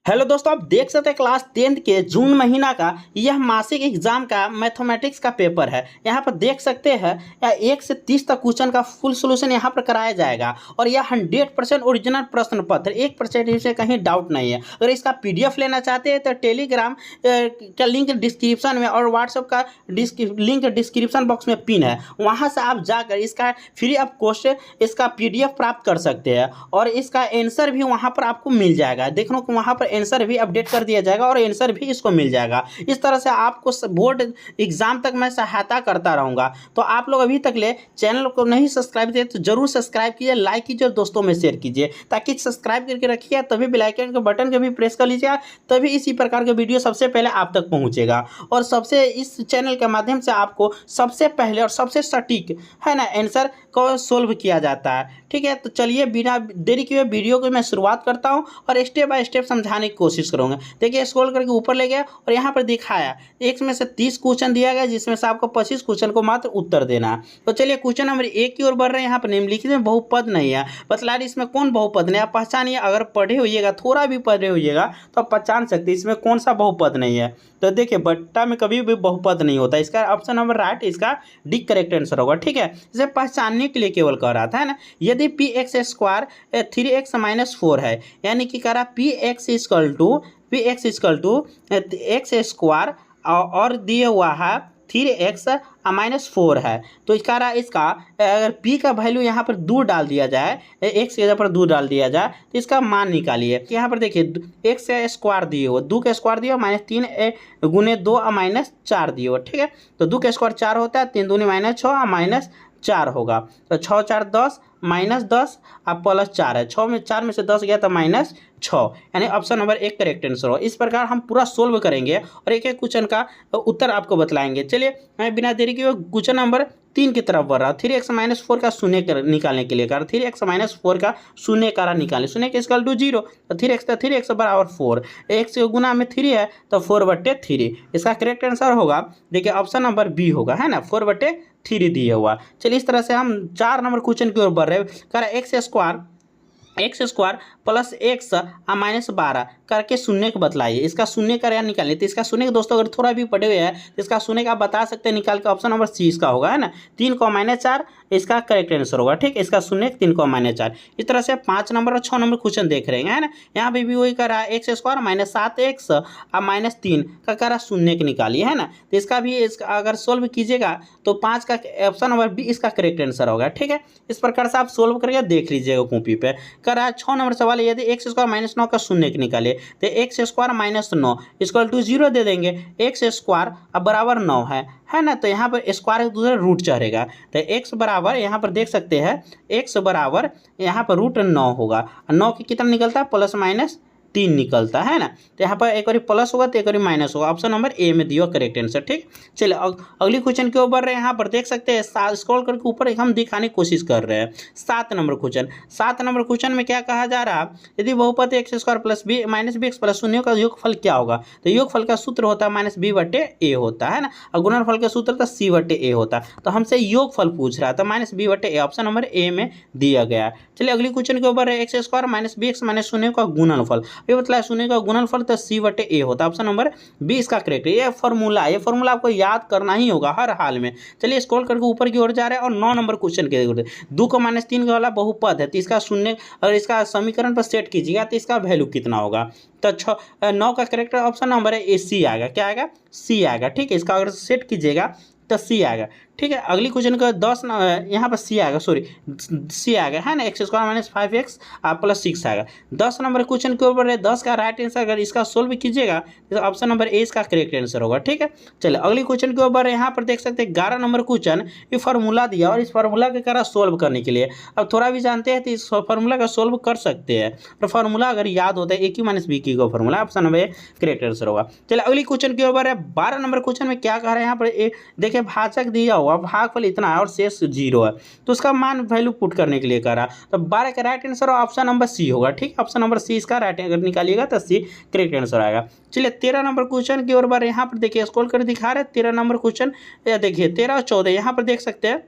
Hello दोस्तों, आप देख सकते हैं क्लास 10th के जून महीना का यह मासिक एग्जाम का मैथमेटिक्स का पेपर है। यहाँ पर देख सकते हैं 1 से 30 तक क्वेश्चन का फुल सोल्यूशन यहाँ पर कराया जाएगा और यह 100% ओरिजिनल प्रश्न पत्र, 1% इससे कहीं डाउट नहीं है। अगर इसका PDF लेना चाहते हैं तो टेलीग्राम का लिंक डिस्क्रिप्शन में और व्हाट्सएप का लिंक डिस्क्रिप्शन बॉक्स में पिन है, वहाँ से आप जाकर इसका फ्री ऑफ कॉस्ट इसका PDF प्राप्त कर सकते हैं और इसका आंसर भी वहाँ पर आपको मिल जाएगा। देख लो कि वहाँ पर आंसर भी अपडेट कर दिया जाएगा और आंसर भी इसको मिल जाएगा। इस तरह से आपको बोर्ड एग्जाम तक मैं सहायता करता रहूँगा। तो आप लोग अभी तक ले चैनल को नहीं सब्सक्राइब किए तो जरूर सब्सक्राइब कीजिए, लाइक कीजिए और दोस्तों में शेयर कीजिए, ताकि सब्सक्राइब करके रखिए तभी बेल आइकन के बटन को भी प्रेस कर लीजिएगा, तभी इसी प्रकार के वीडियो सबसे पहले आप तक पहुँचेगा और सबसे इस चैनल के माध्यम से आपको सबसे पहले और सबसे सटीक है ना आंसर को सोल्व किया जाता है। ठीक है, तो चलिए बिना देरी किए वीडियो को मैं शुरुआत करता हूं और स्टेप बाय स्टेप समझाने की कोशिश करूंगा। देखिए, स्क्रॉल करके ऊपर ले गया और यहाँ पर दिखाया 1 में से 30 क्वेश्चन दिया गया, जिसमें से आपको 25 क्वेश्चन को मात्र उत्तर देना है। तो चलिए क्वेश्चन नंबर 1 की ओर बढ़ रहे हैं। यहाँ पर निम्नलिखित में बहुपद नहीं है, बतला रही इसमें कौन बहुपद नहीं है। आप पहचानिए, अगर पढ़े होइएगा, थोड़ा भी पढ़े होइएगा तो आप पहचान सकते इसमें कौन सा बहुपद नहीं है। तो देखिए, बट्टा में कभी भी बहुपद नहीं होता। इसका ऑप्शन नंबर राइट, इसका डी करेक्ट आंसर होगा। ठीक है, इसे पहचानने के लिए केवल कह रहा था, है ना। यदि px स्क्वायर 3x - 4 है, यानी कि कह रहा px equal to x square और दिए हुआ है 3x - 4 है, तो इसका अगर p का वैल्यू यहाँ पर दूर डाल दिया जाए, x के जगह पर दूर डाल दिया जाए तो इसका मान निकालिए। यहाँ पर देखिए x का स्क्वायर दिए हो, 2 का स्क्वायर दिए हो -3 गुने 2 -4 दिए हो। ठीक है, तो 2 का स्क्वायर 4 होता है, 3 दूनी -6 -4 होगा, तो 6 4 10 -10 अब +4 है। 4 में से 10 गया तो -6, यानी ऑप्शन नंबर 1 करेक्ट आंसर हो। इस प्रकार हम पूरा सोल्व करेंगे और एक एक क्वेश्चन का उत्तर आपको बतलाएंगे। चलिए मैं बिना देरी के क्वेश्चन नंबर 3 की तरफ बढ़ रहा। 3x - 4 का शून्य निकालने के लिए कर 3x - 4 का शून्य कारा निकालें। शून्य के इक्वल टू 0, तो 3x बराबर 4, x के गुना में 3 है तो 4/3। इसका करेक्ट आंसर होगा, देखिए ऑप्शन नंबर बी होगा, है ना, 4/3 दिया हुआ। चलिए इस तरह से हम 4 नंबर क्वेश्चन की ओर बढ़ रहे हैं। कह रहा x स्क्वायर प्लस x -12 करके शून्य को बतलाइए। इसका शून्य का या निकालिए। तो इसका शून्य दोस्तों अगर थोड़ा भी पढ़े हुए हैं तो इसका शून्य का आप बता सकते हैं निकाल के। ऑप्शन नंबर सी इसका होगा, है ना, 3 को -4 इसका करेक्ट आंसर होगा। ठीक है, इसका शून्य 3 को -4। इस तरह से 5 नंबर और 6 नंबर क्वेश्चन देख रहे हैं, है ना। यहाँ पे भी वही कर रहा है, x स्क्वायर -7x -3 का कह रहा शून्य के निकालिए, है ना। तो इसका भी अगर सोल्व कीजिएगा तो 5 का ऑप्शन नंबर बी इसका करेक्ट आंसर होगा। ठीक है, इस प्रकार से आप सोल्व करके देख लीजिएगा कॉपी पे। कर रहा है 6 नंबर सवाल, यदि x स्क्वायर -9 का शून्य निकाले तो x स्क्वायर -9 इक्वल टू 0 दे देंगे। x स्क्वायर अब बराबर 9 है ना, तो यहाँ पर स्क्वायर एक दूसरे रूट चढ़ेगा, तो x बराबर यहाँ पर देख सकते हैं x बराबर यहाँ पर √9 होगा। 9 की कितना निकलता है, +-3 निकलता है ना। तो यहाँ पर एक बार प्लस होगा तो एक बार माइनस होगा। ऑप्शन नंबर ए में दिया करेक्ट आंसर। ठीक, चलिए अगली क्वेश्चन के ऊपर यहाँ पर देख सकते हैं, स्क्रॉल करके ऊपर हम दिखाने की कोशिश कर रहे हैं। 7 नंबर क्वेश्चन में क्या कहा जा रहा है, यदि बहुपद x square plus b -bx plus 0 का योगफल क्या होगा। तो योगफल का सूत्र होता है -b/a होता है ना, और गुणनफल का सूत्र था c/a होता है। तो हमसे योगफल पूछ रहा था, -b/a, ऑप्शन नंबर ए में दिया गया। चलिए अगली क्वेश्चन के ऊपर है, x स्क्वायर -bx - 0 का गुणनफल। ये मतलब शून्य का गुणनफल तो c/a होता है। ऑप्शन नंबर बी इसका करेक्ट है। ये फॉर्मूला आपको याद करना ही होगा हर हाल में। चलिए स्क्रॉल करके ऊपर की ओर जा रहे हैं और 9 नंबर क्वेश्चन के 2 को -3 वाला बहुपद है, तो इसका शून्य अगर इसका समीकरण पर सेट कीजिएगा तो इसका वैल्यू कितना होगा। तो 9 का करेक्ट ऑप्शन नंबर है ए, सी आएगा। क्या आएगा, सी आएगा। ठीक है, इसका अगर सेट कीजिएगा तो सी आएगा। ठीक है, अगली क्वेश्चन का 10 यहाँ पर सी आएगा, सी आएगा, है ना। x स्क्वायर -5x +6 आएगा। 10 नंबर क्वेश्चन के ऊपर है, 10 का राइट आंसर अगर इसका सोल्व कीजिएगा तो ऑप्शन नंबर ए इसका करेक्ट आंसर होगा। ठीक है, चलिए अगली क्वेश्चन के ऊपर यहाँ पर देख सकते हैं 11 नंबर क्वेश्चन, ये फार्मूला दिया और इस फार्मूला के करा सोल्व करने के लिए अब थोड़ा भी जानते हैं तो इस फार्मूला का सोल्व कर सकते हैं। और फार्मूला अगर याद होता है a - b का formula, option number A correct answer होगा। चलिए अगली क्वेश्चन के ऊपर है 12 नंबर क्वेश्चन में क्या कह रहे हैं यहाँ पर, देखिए भाजक दिया हुआ, भागफल इतना है और शेष 0 है, तो उसका मान वैल्यू पुट करने के लिए करा। तो 12 का right answer option number C होगा। ठीक, ऑप्शन नंबर सी इसका राइट अगर निकालिएगा तो सी करेक्ट आंसर आएगा। चलिए 13 नंबर क्वेश्चन की ओर बार यहाँ पर देखिए स्क्रॉल कर दिखा रहे हैं 13 नंबर क्वेश्चन। देखिए 13 और 14 यहाँ पर देख सकते हैं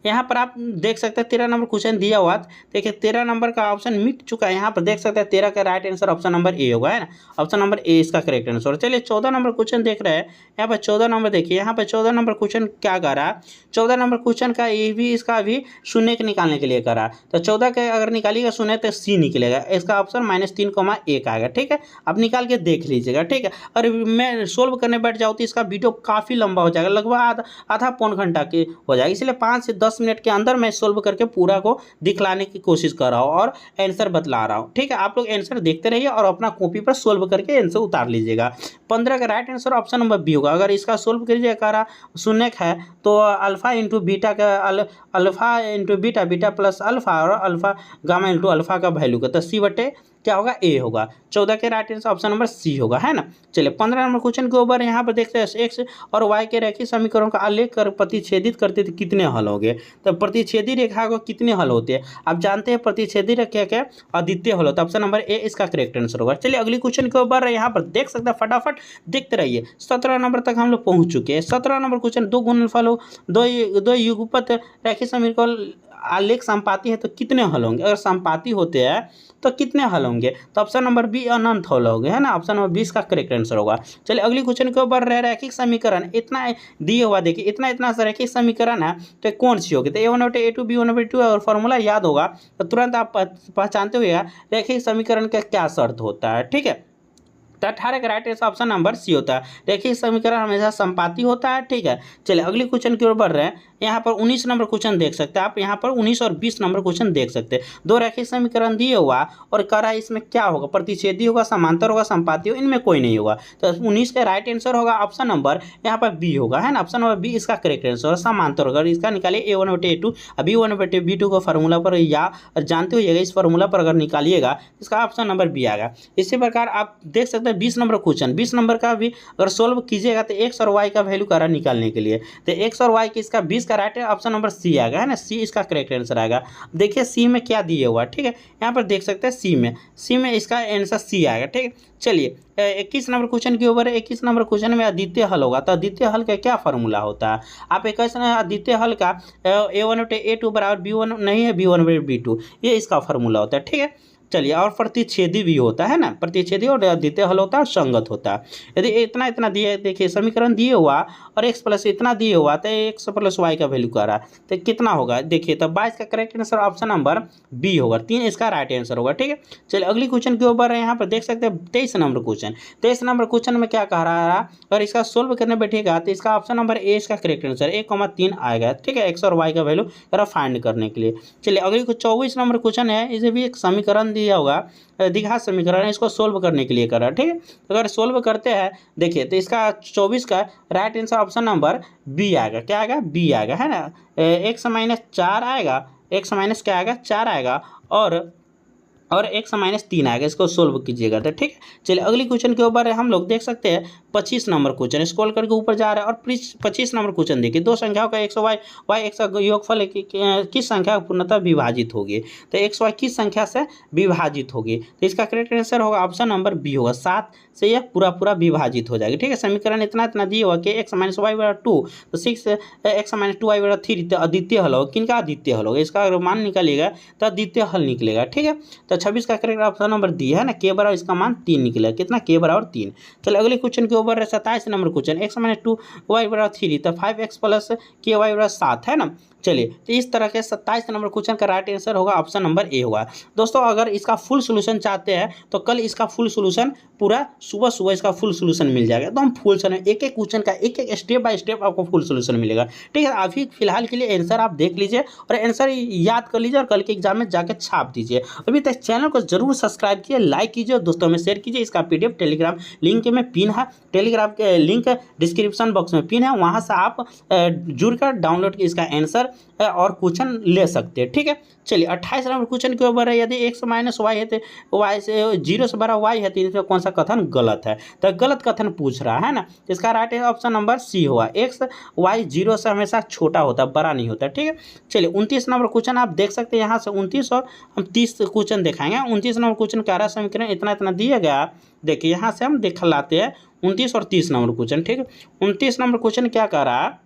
यहाँ पर आप देख सकते हैं 13 नंबर क्वेश्चन दिया हुआ। देखिए 13 नंबर का ऑप्शन मिट चुका है। यहाँ पर देख सकते हैं 13 का right answer option number A होगा, है ना। ऑप्शन नंबर ए इसका करेक्ट आंसर। चलिए 14 नंबर क्वेश्चन देख रहे हैं। यहाँ पर 14 नंबर देखिए, यहाँ पर 14 नंबर क्वेश्चन क्या कर रहा है। 14 नंबर क्वेश्चन का ये भी इसका भी शून्य के निकालने के लिए करा। तो 14 के अगर निकालिएगा शून्य तो सी निकलेगा। इसका ऑप्शन -3,1 आएगा। ठीक है, आप निकाल के देख लीजिएगा। ठीक है, और मैं सोल्व करने बैठ जाऊँ तो इसका वीडियो काफ़ी लंबा हो जाएगा, लगभग आधा पौन घंटा की हो जाएगी। इसलिए 5 से 10 मिनट के अंदर मैं सोल्व करके पूरा को दिखलाने की कोशिश कर रहा हूँ और आंसर बतला रहा हूँ। ठीक है, आप लोग आंसर देखते रहिए और अपना कॉपी पर सोल्व करके आंसर उतार लीजिएगा। 15 का right answer option number B होगा। अगर इसका सोल्व करिए करा शून्य है तो अल्फा इंटू बीटा का alpha into beta, beta plus alpha और अल्फा गामा इंटू अल्फा का वैल्यू का, तो सी बटे क्या होगा, ए होगा। 14 के right answer option number C होगा, है ना। चलिए 15 नंबर क्वेश्चन के ऊपर यहाँ पर देखते हैं एक्स और वाई के रेखीय समीकरणों का आलेख कर प्रतिच्छेदित करते थे कितने हल होंगे। तो प्रतिच्छेदी रेखा को कितने हल होते हैं आप जानते हैं। प्रतिच्छेदी रेखा क्या अद्वितीय हल होता है। ऑप्शन नंबर ए इसका करेक्ट आंसर होगा। चलिए अगली क्वेश्चन के ऊपर यहाँ पर देख सकते हैं, फटाफट देखते रहिए। 17 नंबर तक हम लोग पहुँच चुके हैं। 17 नंबर क्वेश्चन, दो गुणनफल हो, दो युगपत रेखीय समीकरण आलेख संपाती है तो कितने हल होंगे। अगर संपाती होते हैं तो कितने हल होंगे, तो ऑप्शन नंबर बी अनंत हल होंगे, है ना। ऑप्शन नंबर 20 का करेक्ट आंसर होगा। चलिए अगली क्वेश्चन के ऊपर रैखिक समीकरण इतना दिए हुआ, देखिए इतना रैखिक समीकरण है तो कौन सी होगी। तो A1/A2 B1/2 और फॉर्मूला याद होगा तो तुरंत आप पहचानते हुए रैखिक समीकरण का क्या शर्त होता है। ठीक है, तो 18 का right answer option number C होता है। देखिए समीकरण हमेशा संपाती होता है। ठीक है, चलिए अगली क्वेश्चन की ओर बढ़ रहे हैं। यहाँ पर 19 नंबर क्वेश्चन देख सकते हैं आप। यहाँ पर 19 और 20 नंबर क्वेश्चन देख सकते हैं। दो रैखिक समीकरण दिए हुआ और करा इसमें क्या होगा, प्रतिच्छेदी होगा, समांतर होगा, संपाती होगा, इनमें कोई नहीं होगा। तो 19 का राइट आंसर होगा ऑप्शन नंबर यहाँ पर बी होगा, है ना। ऑप्शन नंबर बी इसका करेक्ट आंसर होगा। समांतर होगा, इसका निकालिए A1/A2 B1/B2 को फार्मूला पर या जानते होइएगा, इस फार्मूला पर अगर निकालिएगा इसका ऑप्शन नंबर बी आएगा। इसी प्रकार आप देख सकते हैं 20 नंबर क्वेश्चन, 20 नंबर का भी अगर सोल्व कीजिएगा तो एक्स और वाई का वैल्यू करा निकालने के लिए, तो एक्स और वाई की इसका 20 का राइट ऑप्शन नंबर सी आएगा, है ना। सी इसका करेक्ट आंसर आएगा। देखिए सी में क्या दिए हुआ, ठीक है, यहाँ पर देख सकते हैं सी में इसका आंसर सी आएगा। ठीक है, चलिए 21 नंबर क्वेश्चन के ऊपर 21 नंबर क्वेश्चन में अद्वितीय हल होगा। तो अद्वितीय हल का क्या फार्मूला होता है। आप एक अद्वितीय हल का A1/A2 बराबर B1 नहीं है B1/B2, ये इसका फार्मूला होता है। ठीक है, चलिए और प्रतिच्छेदी भी होता है ना, प्रतिच्छेदी और अद्वितीय हल होता है और संगत होता है। यदि इतना दिए, देखिए समीकरण दिए हुआ और x प्लस इतना दिए हुआ तो x प्लस वाई का वैल्यू कर रहा है तो कितना होगा, देखिए तो 22 का correct answer option number B होगा। 3 इसका राइट आंसर होगा। ठीक है, चलिए अगली क्वेश्चन के ऊपर यहाँ पर देख सकते हैं 23 नंबर क्वेश्चन। 23 नंबर क्वेश्चन में क्या कह रहा है, अगर इसका सोल्व करने बैठेगा तो इसका ऑप्शन नंबर ए इसका करेक्ट आंसर 1,3 आएगा। ठीक है, एक्स और वाई का वैल्यू जरा फाइंड करने के लिए। चलिए अगली 24 नंबर क्वेश्चन है, इसे भी एक समीकरण दिया होगा, द्विघात समीकरण, इसको सोल्व करने के लिए करा। ठीक है, अगर सोल्व करते हैं देखिए तो इसका 24 का right answer option number B आएगा। क्या आएगा, बी आएगा, है ना। x माइनस 4 आएगा, x माइनस क्या आएगा 4 आएगा और x माइनस 3 आएगा। इसको सोल्व कीजिएगा तो ठीक है। चलिए अगली क्वेश्चन के ऊपर हम लोग देख सकते हैं 25 नंबर क्वेश्चन, स्क्रॉल करके ऊपर जा रहा है और 25 नंबर क्वेश्चन देखिए, दो संख्याओं का एक्स वाई एक्स का योगफल किस संख्या पूर्णतः विभाजित होगी। तो एक्स वाई किस संख्या से विभाजित होगी, तो इसका करेक्ट आंसर होगा ऑप्शन नंबर बी होगा। 7 से यह पूरा विभाजित हो जाएगी। ठीक है, समीकरण इतना दिए हुआ कि एक्स माइनस वाई बराबर 2 तो 6 एक्स माइनस 2 वाई बराबर 3 तो अद्वितीय हल होगा। किनका अद्वितीय हल होगा, इसका अगर मान निकालिएगा तो अद्वितीय हल निकलेगा। ठीक है, तो 26 का करेक्ट ऑप्शन नंबर डी है ना, के बराबर इसका मान 3 निकलेगा। कितना, के बराबर 3। चलिए अगले क्वेश्चन के ऊपर 27 number question, X minus 2 Y बराबर 3 तो 5x प्लस के वाई बराबर 7 है ना। चलिए तो इस तरह के 27 नंबर क्वेश्चन का राइट आंसर होगा ऑप्शन नंबर ए होगा। दोस्तों अगर इसका फुल सोल्यूशन चाहते हैं तो कल इसका फुल सोल्यूशन पूरा सुबह इसका फुल सोल्यूशन मिल जाएगा। तो हम फुल सोल्यूशन एक क्वेश्चन का एक स्टेप बाय स्टेप आपको फुल सोल्यूशन मिलेगा। ठीक है, अभी फिलहाल के लिए आंसर आप देख लीजिए और आंसर याद कर लीजिए और कल के एग्जाम में जाकर छाप दीजिए। अभी तक चैनल को जरूर सब्सक्राइब कीजिए, लाइक कीजिए, दोस्तों में शेयर कीजिए। इसका PDF टेलीग्राम लिंक में पिन है, टेलीग्राम के लिंक डिस्क्रिप्शन बॉक्स में पिन है, वहाँ से आप जुड़कर डाउनलोड इसका आंसर और क्वेश्चन ले सकते हैं। ठीक है, चलिए 28 नंबर क्वेश्चन के ऊपर है, यदि x माइनस वाई है तो वाई से 0 से बड़ा y है तो इसमें कौन सा कथन गलत है, तो गलत कथन पूछ रहा है ना। इसका राइट ऑप्शन नंबर सी होगा। x y 0 से हमेशा छोटा होता है, बड़ा नहीं होता। ठीक है, चलिए 29 नंबर क्वेश्चन आप देख सकते हैं, यहाँ से 29 और हम 30 क्वेश्चन दिखाएंगे। 29 नंबर क्वेश्चन क्या रहा, समीकरण इतना दिया गया, देखिए यहाँ से हम दिखलाते हैं 29 और 30 नंबर क्वेश्चन। ठीक है, 29 नंबर क्वेश्चन क्या कह रहा है,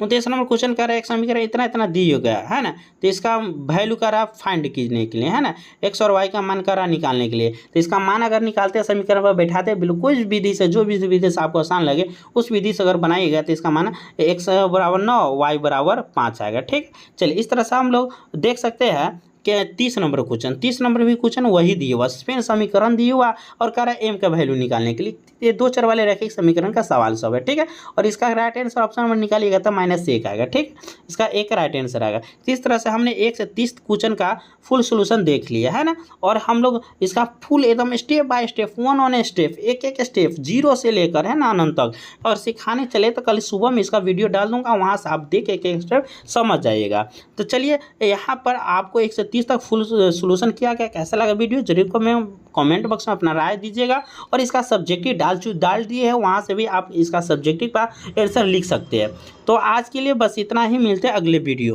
29 नंबर क्वेश्चन कर रहा है एक समीकरण इतना इतना दिया गया है ना, तो इसका वैल्यू कर रहा फाइंड करने के लिए है ना, एक्स और वाई का मान कर रहा निकालने के लिए। तो इसका मान अगर निकालते हैं समीकरण पर बैठाते हैं, बिल्कुल कोई विधि से, जो भी विधि से आपको आसान लगे उस विधि से अगर बनाइएगा तो इसका मान एक्स बराबर 9 वाई बराबर 5 आएगा। ठीक, चलिए इस तरह से हम लोग देख सकते हैं कि 30 नंबर क्वेश्चन, 30 नंबर भी क्वेश्चन वही दिया हुआ, स्पेन समीकरण दिया हुआ और कह रहा है एम का वैल्यू निकालने के लिए। ये 2 चर वाले रैखिक समीकरण का सवाल सब है। ठीक है, और इसका राइट आंसर ऑप्शन नंबर निकालिएगा तो -1 आएगा। ठीक, इसका एक राइट आंसर आएगा। इस तरह से हमने 1 से 30 क्वेश्चन का फुल सोल्यूशन देख लिया है ना, और हम लोग इसका फुल एकदम step by step, one step, एक स्टेप 0 से लेकर है ना अनंत तक और सिखाने चले तो कल सुबह में इसका वीडियो डाल दूंगा, वहाँ से आप देख एक स्टेप समझ जाइएगा। तो चलिए यहाँ पर आपको 1 से 30 तक फुल सोल्यूशन किया गया, कैसा लगा वीडियो जरूर कमेंट बॉक्स में अपना राय दीजिएगा। और इसका सब्जेक्टिव डाल दिए है, वहाँ से भी आप इसका सब्जेक्टिव का आंसर लिख सकते हैं। तो आज के लिए बस इतना ही, मिलते हैं अगले वीडियो।